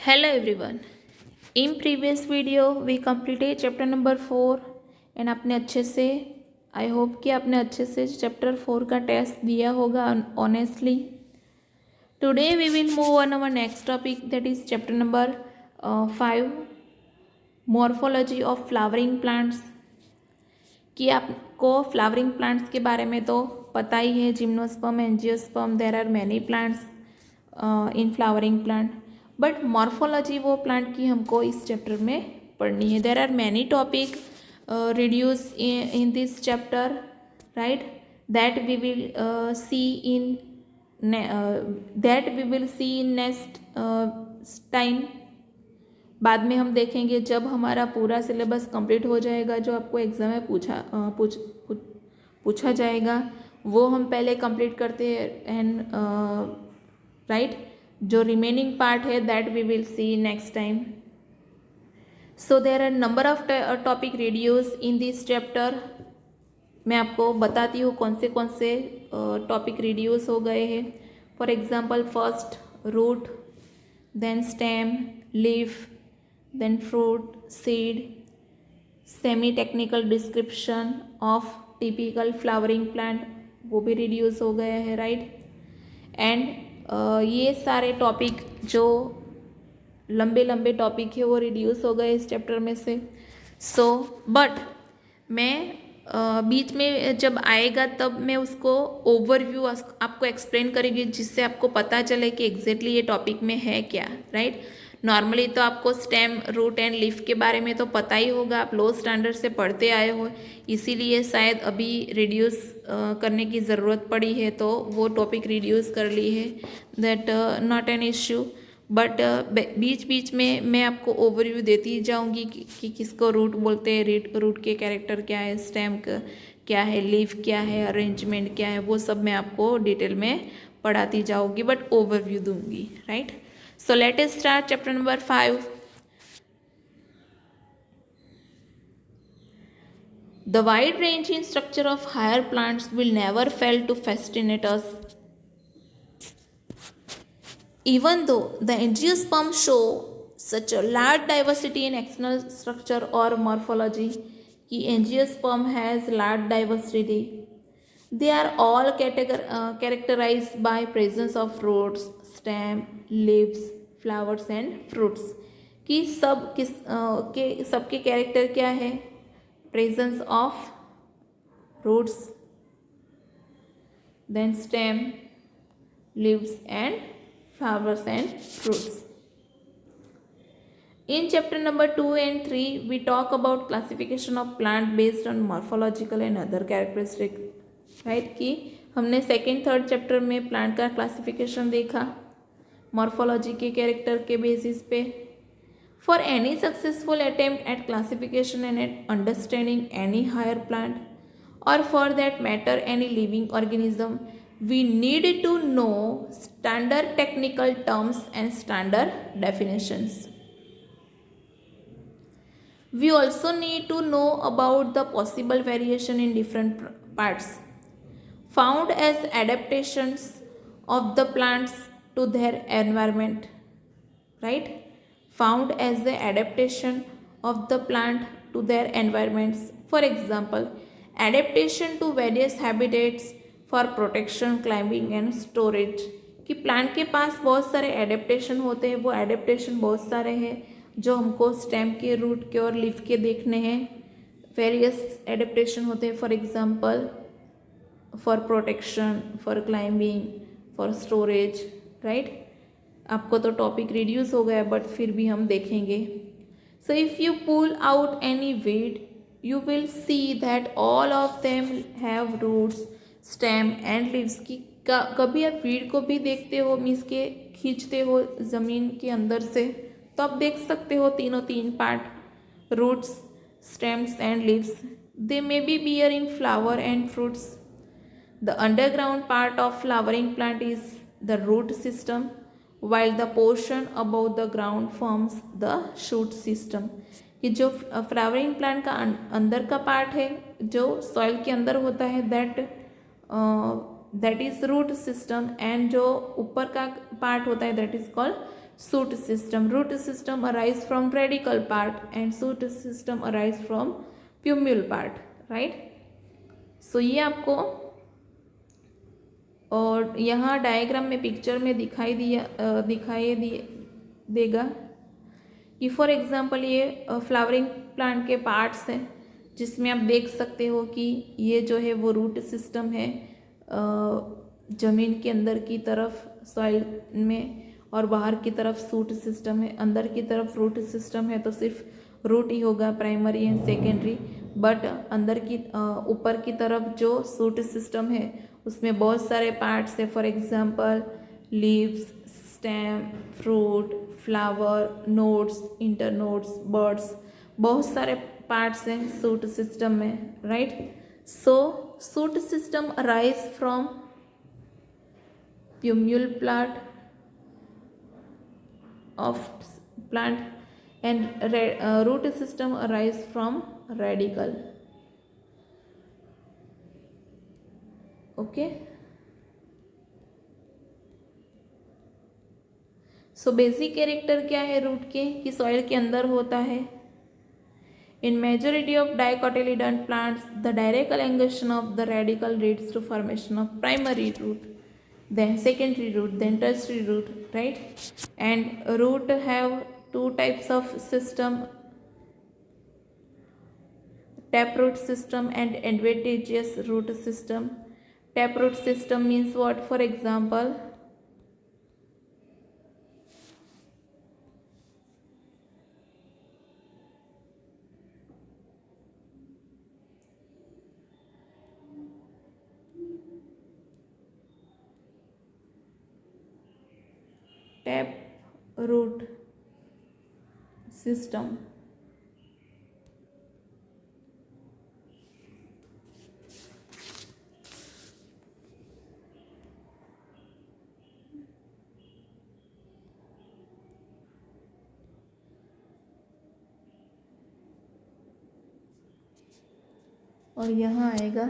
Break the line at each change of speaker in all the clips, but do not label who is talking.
Hello everyone. In previous video we completed chapter number 4 and आपने अच्छे से I hope कि आपने अच्छे से चैप्टर 4 का टेस्ट दिया होगा honestly. Today we will move on our next topic that is chapter number 5 morphology of flowering plants. कि आपको फ्लावरिंग प्लांट्स के बारे में तो पता ही है. Gymnosperm, angiosperm, there are many plants in flowering plant. But morphology वो प्लांट की हमको इस चैप्टर में पढ़नी है. There are many topic reduce in this chapter, right, that we will see in next time. बाद में हम देखेंगे जब हमारा पूरा सिलेबस कंप्लीट हो जाएगा. जो आपको एग्जाम में पूछा जाएगा वो हम पहले कंप्लीट करते हैं एंड राइट. जो रिमेनिंग पार्ट है that we will see next time. So there are number of topic reduce in this chapter. मैं आपको बताती हूँ कौन से टॉपिक रिड्यूस हो गए हैं. For example first root, then stem, leaf, then fruit, seed, semi-technical description of typical flowering plant वो भी रिड्यूस हो गया है, राइट. एंड ये सारे टॉपिक जो लंबे टॉपिक है वो रिड्यूस हो गए इस चैप्टर में से. सो बट मैं बीच में जब आएगा तब मैं उसको ओवरव्यू आपको एक्सप्लेन करेंगी जिससे आपको पता चले कि एग्जैक्टली ये टॉपिक में है क्या, राइट. नॉर्मली तो आपको स्टेम, रूट एंड लीफ के बारे में तो पता ही होगा, आप लो स्टैंडर्ड से पढ़ते आए हो, इसीलिए शायद अभी रिड्यूस करने की ज़रूरत पड़ी है तो वो टॉपिक रिड्यूस कर ली है. That not an issue. But बीच बीच में मैं आपको ओवरव्यू देती जाऊंगी कि किसको रूट बोलते हैं, रूट के कैरेक्टर क्या है, स्टेम क्या है, लीफ क्या है, अरेंजमेंट क्या है, वो सब मैं आपको डिटेल में पढ़ाती जाऊंगी बट ओवरव्यू दूंगी, right. So let us start chapter number 5. The wide ranging structure of higher plants will never fail to fascinate us. Even though the angiosperm show such a large diversity in external structure or morphology, कि angiosperm has large diversity, they are all characterized by presence of roots, stem, leaves, flowers and fruits. कि सबके character क्या है, presence of roots, then stem, leaves and flowers and fruits. In chapter number 2 and 3 we talk about classification of plant based on morphological and other characteristics, right. कि हमने second third chapter में plant का classification देखा morphology के character के basis पे. For any successful attempt at classification and at understanding any higher plant or for that matter any living organism we need to know standard technical terms and standard definitions. We also need to know about the possible variation in different parts found as adaptations of the plants to their environment, right. Found as the adaptation of the plant to their environments. For example, adaptation to various habitats for protection, climbing and storage. कि plant के पास बहुत सारे adaptation होते हैं. वो adaptation बहुत सारे हैं जो हमको स्टेम के, रूट के और लीफ के देखने हैं. वेरियस एडेप्टेशन होते हैं. For example for protection, for climbing, for storage, right. आपको तो टॉपिक रिड्यूस हो गया बट फिर भी हम देखेंगे. So if you pull out any weed you will see that all of them have roots, stem and leaves. की कभी आप वीड को भी देखते हो, मीन्स के खींचते हो ज़मीन के अंदर से, तो आप देख सकते हो तीन part, roots, stems and leaves. They may be bear in flower and fruits. The underground part of flowering plant is the root system while the portion above the ground forms the shoot system. कि जो flowering plant का अंदर का part है जो soil के अंदर होता है that that is root system, and जो ऊपर का पार्ट होता है that is called shoot system. Root system arise from radical part and shoot system arise from plumule part, right. So ये आपको और यहाँ डायग्राम में पिक्चर में दिखाई देगा कि फॉर एग्जांपल ये फ्लावरिंग प्लांट के पार्ट्स हैं, जिसमें आप देख सकते हो कि ये जो है वो रूट सिस्टम है ज़मीन के अंदर की तरफ सॉइल में, और बाहर की तरफ शूट सिस्टम है. अंदर की तरफ रूट सिस्टम है तो सिर्फ रूट ही होगा, प्राइमरी एंड सेकेंडरी. बट अंदर की ऊपर की तरफ जो शूट सिस्टम है उसमें बहुत सारे पार्ट्स है. For example leaves, stem, fruit, flower, nodes, internodes, buds, बहुत सारे पार्ट्स हैं शूट सिस्टम में, right. So shoot system arise from plumule part of plant and root system arise from radical. Okay, so basic character क्या है root के कि soil के अंदर होता है. In majority of dicotyledon plants the direct elongation of the radical leads to formation of primary root, then secondary root, then tertiary root, right. And root have two types of system, taproot system and adventitious root system. Taproot system means what? For example, taproot system. और यहाँ आएगा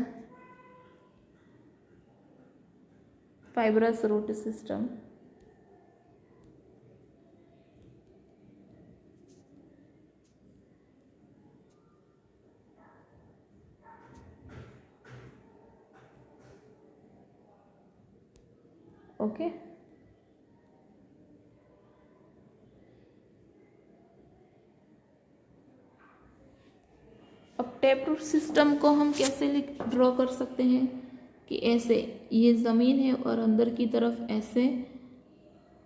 fibrous root system. Okay, अब tap root system को हम कैसे draw कर सकते हैं कि ऐसे ये ज़मीन है और अंदर की तरफ ऐसे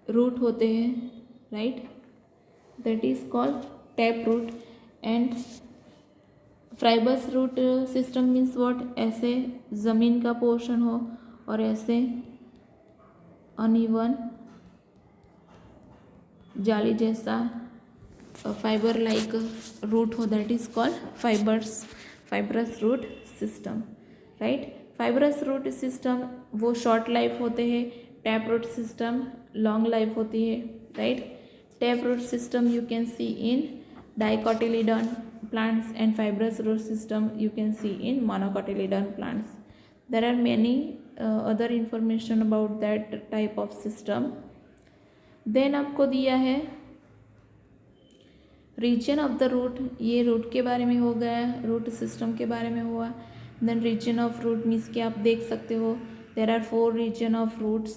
रूट होते हैं, right. That is called tap root. And fibrous root system means what? ऐसे ज़मीन का पोर्शन हो और ऐसे अनइवन जाली जैसा फाइबर लाइक रूट हो, that is called fibrous root system, right. Fibrous root system वो शॉर्ट लाइफ होते हैं, tap root system long life होती है, right. Tap root system you can see in dicotyledon plants and fibrous root system you can see in monocotyledon plants. There are many other information about that type of system. Then आपको दिया है reason of the root. ये root के बारे में हो गया, root system के बारे में हुआ. Then region of root means कि आप देख सकते हो there are 4 region of roots.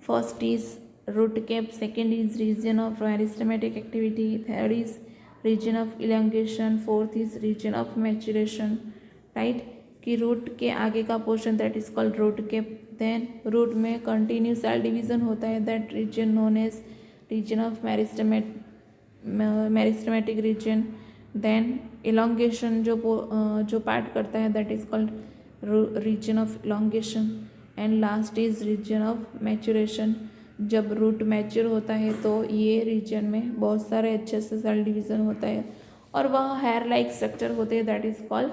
First is root cap, second is region of meristematic activity, third is region of elongation, fourth is region of maturation, right. कि root के आगे का portion that is called root cap. Then root में continue cell division होता है, that region known as region of meristematic region. Then elongation जो part करता है that is called region of elongation. And last is region of maturation. जब root mature होता है तो ये रीजन में बहुत सारे अच्छे से सेल डिवीज़न होता है और वह हेयर लाइक स्ट्रक्चर होते हैं, that is called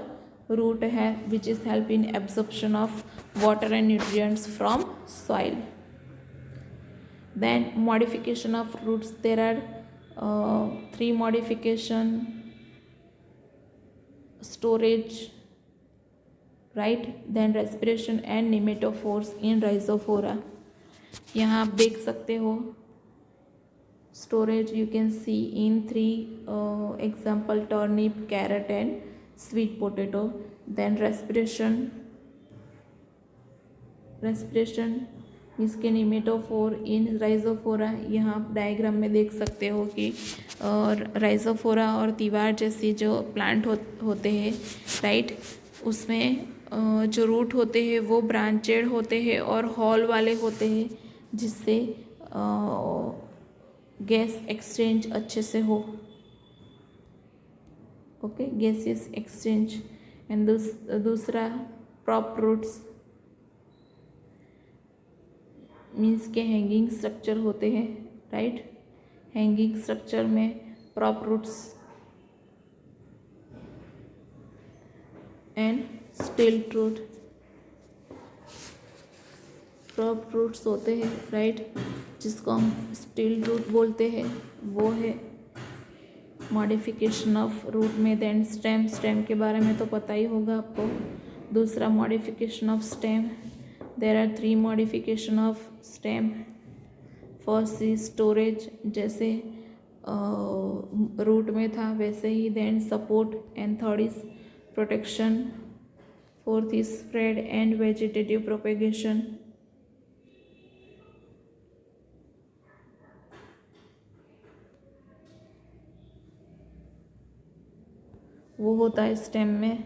root hair, which is help in absorption of water and nutrients from soil. Then modification of roots, there are 3 modification: storage, right. Then respiration and pneumatophores in Rhizophora. यहाँ आप देख सकते हो storage you can see in three example: turnip, carrot and sweet potato. Then respiration इसके pneumatophore इन Rhizophora. यहाँ आप diagram में देख सकते हो कि राइजोफोरा और दीवार जैसी जो प्लांट होते हैं, राइट, उसमें जो रूट होते हैं वो ब्रांचेड होते हैं और हॉल वाले होते हैं, जिससे गैस एक्सचेंज अच्छे से हो. Okay, gaseous exchange. एंड दूसरा प्रॉप रूट्स मीन्स के हैंगिंग स्ट्रक्चर होते हैं, राइट. हैंगिंग स्ट्रक्चर में prop roots and stilt root. Prop roots होते हैं, राइट, जिसको हम स्टिल्ट रूट बोलते हैं. वो है मॉडिफिकेशन ऑफ रूट में. देन स्टेम के बारे में तो पता ही होगा आपको. दूसरा modification of stem. There are 3 modification of stem. First is storage, जैसे रूट में था वैसे ही. Then support and third is protection. Fourth is spread and vegetative propagation. वो होता है स्टेम में.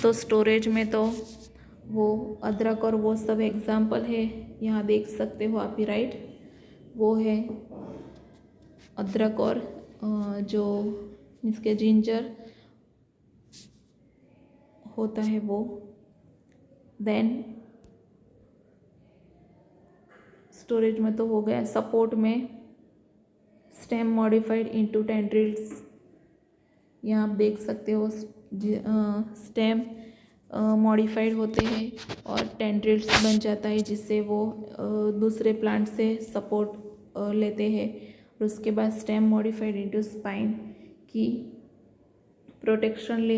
तो स्टोरेज में तो वो अदरक और वो सब एग्जाम्पल है, यहाँ देख सकते हो आप ही, राइट. वो है अदरक और जो इसके जिंजर होता है वो. देन स्टोरेज में तो हो गया. सपोर्ट में स्टेम मॉडिफाइड इनटू टेंड्रिल्स. यहाँ आप देख सकते हो स्टेम मॉडिफाइड होते हैं और टेंड्रिल्स बन जाता है, जिससे वो दूसरे प्लांट से सपोर्ट लेते हैं. और उसके बाद स्टेम मॉडिफाइड इनटू स्पाइन की प्रोटेक्शन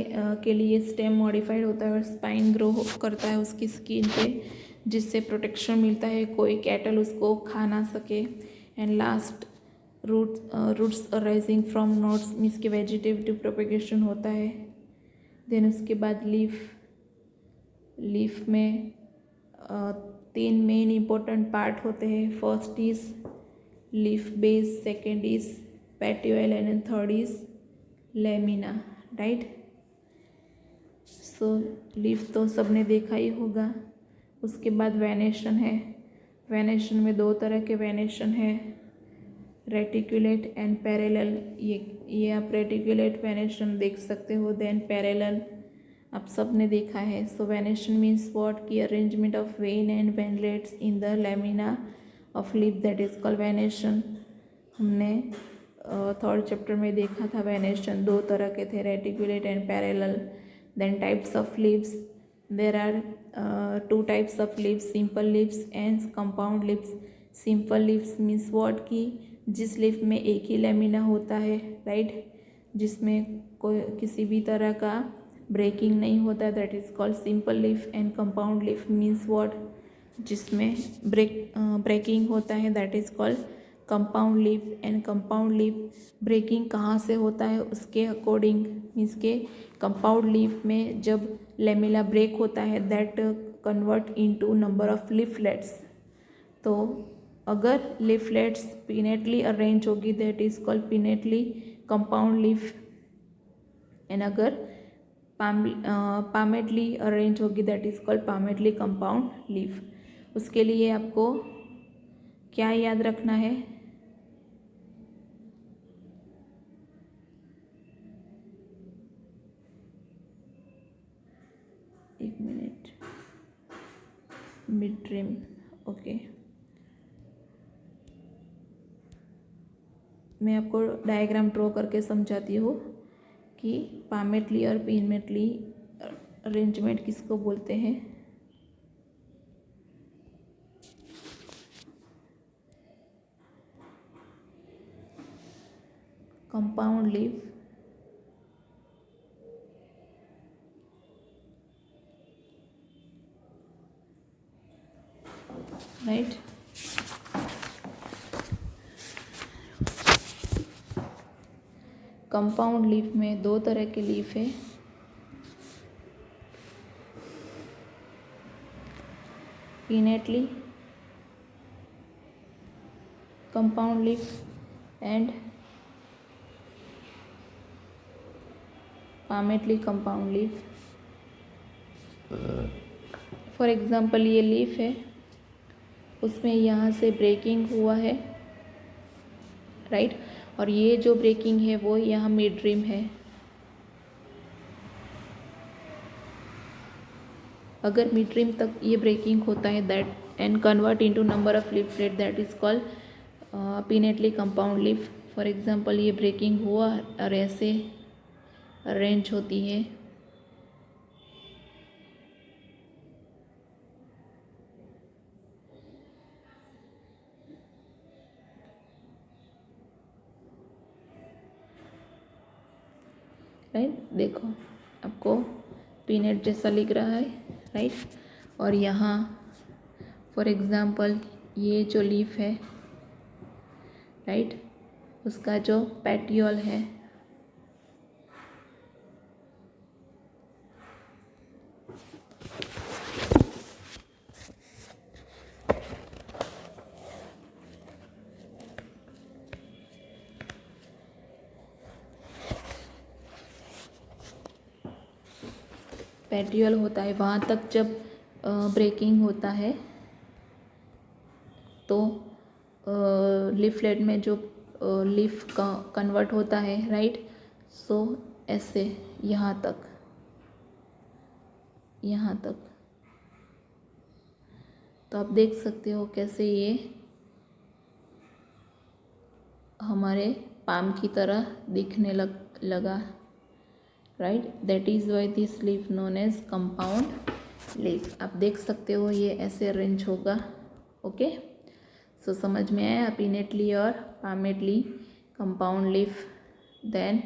के लिए स्टेम मॉडिफाइड होता है और स्पाइन ग्रो करता है उसकी स्किन पे, जिससे प्रोटेक्शन मिलता है, कोई कैटल उसको खा ना सके. And last roots arising from nodes means के वेजिटेटिव प्रोपेगेशन होता है. देन उसके बाद लीफ में 3 मेन इम्पोर्टेंट पार्ट होते हैं. First is leaf base, second is petiole and third is lamina, right. So leaf तो सबने देखा ही होगा. उसके बाद वेनेशन है. वेनेशन में 2 तरह के वेनेशन है, रेटिकुलेट एंड पैरेलल. ये आप रेटिकुलेट वेनेशन देख सकते हो. देन पैरेलल आप सब ने देखा है. सो वेनेशन मीन्स व्हाट की arrangement of when and veinlets in the lamina of leaf, that is called venation. हमने 3rd चैप्टर में देखा था. वेनेशन 2 तरह के थे, reticulate and parallel. Then types of leaves. There are 2 types of leaves, simple leaves and compound leaves. Simple leaves means what की जिस leaf में एक ही लेमिना होता है, राइट, जिसमें कोई किसी भी तरह का ब्रेकिंग नहीं होता है, that is called simple leaf. And compound leaf means what, जिसमें ब्रेकिंग होता है, that is called compound leaf. And compound leaf breaking कहाँ से होता है उसके अकॉर्डिंग, मीन्स के कंपाउंड लीफ में जब लेमिला ब्रेक होता है that convert into number of leaflets. तो अगर लीफलेट्स पिनेटली अरेंज होगी that is called pinnately compound leaf. And अगर पामेटली अरेंज होगी that is called palmately compound leaf. उसके लिए आपको क्या याद रखना है, एक मिनट, मिड ट्रिम. ओके, मैं आपको डायग्राम ड्रॉ करके समझाती हूँ कि पामेटली और पिनेटली अरेंजमेंट किसको बोलते हैं. कंपाउंड लीफ कंपाउंड लीफ में दो तरह के लीफ है, pinnately compound leaf and palmately compound leaf. For example ये लीफ है, उसमें यहाँ से ब्रेकिंग हुआ है, राइट, और ये जो ब्रेकिंग है वो यहाँ मिड रिम है। अगर मिड रिम तक ये ब्रेकिंग होता है that and convert into number of leaflet, that is called pinnately compound leaf. For example ये ब्रेकिंग हुआ और ऐसे अरेंज होती है। राइट, देखो आपको पीनट जैसा लिख रहा है, राइट, और यहाँ फॉर एग्जांपल ये जो लीफ है, राइट, उसका जो पेटियोल है पेट्रियल होता है, वहाँ तक जब ब्रेकिंग होता है तो लीफलेट में जो लीफ का कन्वर्ट होता है, राइट, सो ऐसे यहाँ तक तो आप देख सकते हो कैसे ये हमारे पाम की तरह दिखने लगा, right, that is why this leaf known as compound leaf. आप देख सकते हो ये ऐसे अरेंज होगा। ओके, सो समझ में आया पिनेटली और palmately compound leaf. Then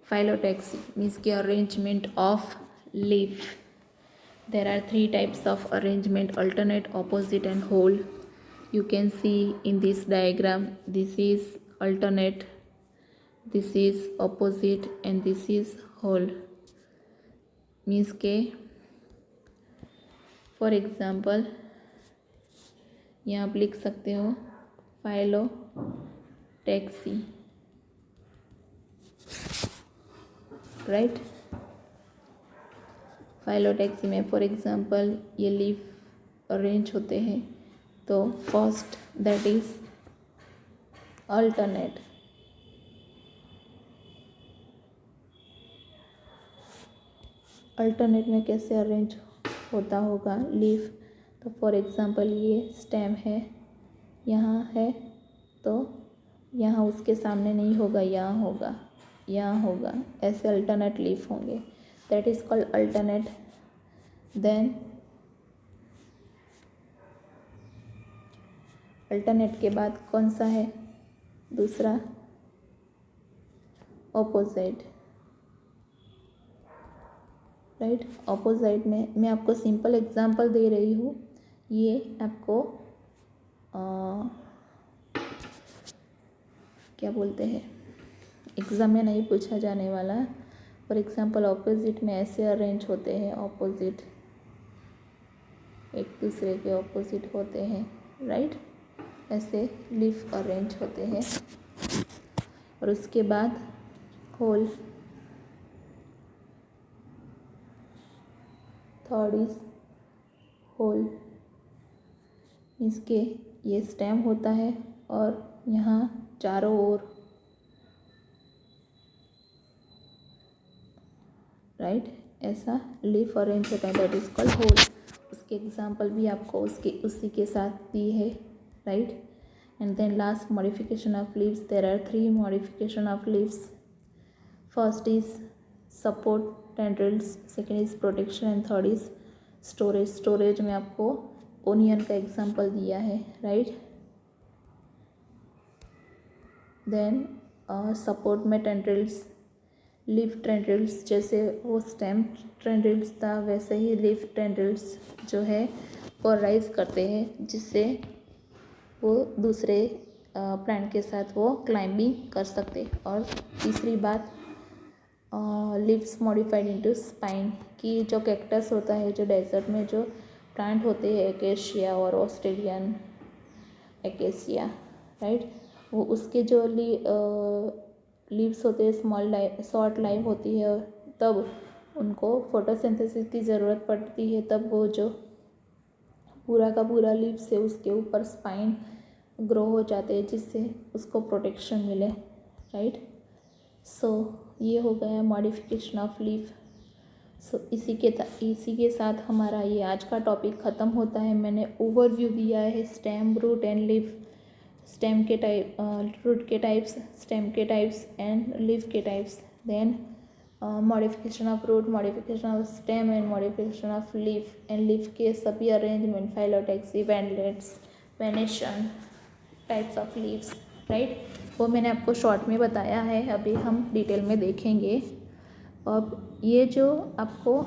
phyllotaxy means के arrangement of leaf. There are 3 types of arrangement: alternate, opposite and whole. You can see in this diagram, this is alternate, this is opposite and this is whole। Means के for example यहाँ आप लिख सकते हो phyllotaxy, right. Phyllotaxy में for example ये leaf arrange होते हैं, तो first that is alternate. Alternate में कैसे अरेंज होता होगा लीफ, तो फॉर एग्जांपल ये स्टेम है, यहाँ है, तो यहाँ उसके सामने नहीं होगा, यहाँ होगा, यहाँ होगा, ऐसे अल्टरनेट लीफ होंगे, that is called alternate. Then alternate के बाद कौन सा है दूसरा, ऑपोजिट, राइट। ऑपोजिट में मैं आपको सिंपल एग्जांपल दे रही हूँ, ये आपको क्या बोलते हैं एग्ज़ाम में नहीं पूछा जाने वाला। फॉर एग्जांपल ऑपोजिट में ऐसे अरेंज होते हैं, ऑपोजिट एक दूसरे के ऑपोजिट होते हैं, राइट, ऐसे लीफ अरेंज होते हैं। और उसके बाद होल, थर्ड इज होल, इसके ये स्टेम होता है और यहाँ चारों ओर, राइट, ऐसा लीफ अरेंज होता है, दैट इज कॉल्ड होल। उसके एग्जांपल भी आपको उसी के साथ दी है, right. And then last modification of leaves, there are 3 modification of leaves. First is support tendrils, second is protection and third is storage. Storage में आपको ओनियन का एग्जांपल दिया है, राइट। देन सपोर्ट में टेंड्रिल्स, लीफ टेंड्रिल्स, जैसे वो stem tendrils था वैसे ही लीफ टेंड्रिल्स जो है वो राइज करते हैं, जिससे वो दूसरे प्लांट के साथ वो क्लाइंबिंग कर सकते। और तीसरी बात लीव्स मॉडिफाइड इनटू स्पाइन, कि जो कैक्टस होता है, जो डेजर्ट में जो प्लांट होते हैं एकेशिया और ऑस्ट्रेलियन एकेशिया, राइट, वो उसके जो लीव्स होते हैं स्मॉल शॉर्ट लाइव होती है, तब उनको फोटोसिंथेसिस की ज़रूरत पड़ती है, तब वो जो पूरा का पूरा लीव्स है उसके ऊपर स्पाइन ग्रो हो जाते हैं जिससे उसको प्रोटेक्शन मिले, राइट। सो ये हो गया मॉडिफिकेशन ऑफ लीफ। सो इसी के साथ हमारा ये आज का टॉपिक ख़त्म होता है। मैंने ओवरव्यू दिया है stem, root and leaf, stem के टाइप, रूट के टाइप्स, स्टेम के टाइप्स एंड लीफ के types, then modification of root, modification of stem and modification of leaf, and leaf के सभी अरेंजमेंट, फाइलोटैक्सी, वेंडलेट्स, venation, types of leaves, right, वो मैंने आपको शॉर्ट में बताया है। अभी हम डिटेल में देखेंगे। अब ये जो आपको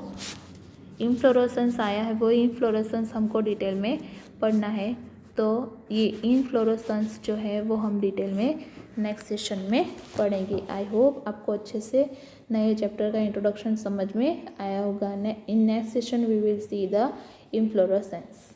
इनफ्लोरेसेंस आया है वो इनफ्लोरेसेंस हमको डिटेल में पढ़ना है, तो ये इनफ्लोरेसेंस जो है वो हम डिटेल में नेक्स्ट सेशन में पढ़ेंगे। आई होप आपको अच्छे से नए चैप्टर का इंट्रोडक्शन समझ में आया होगा। In next session we will see the inflorescence.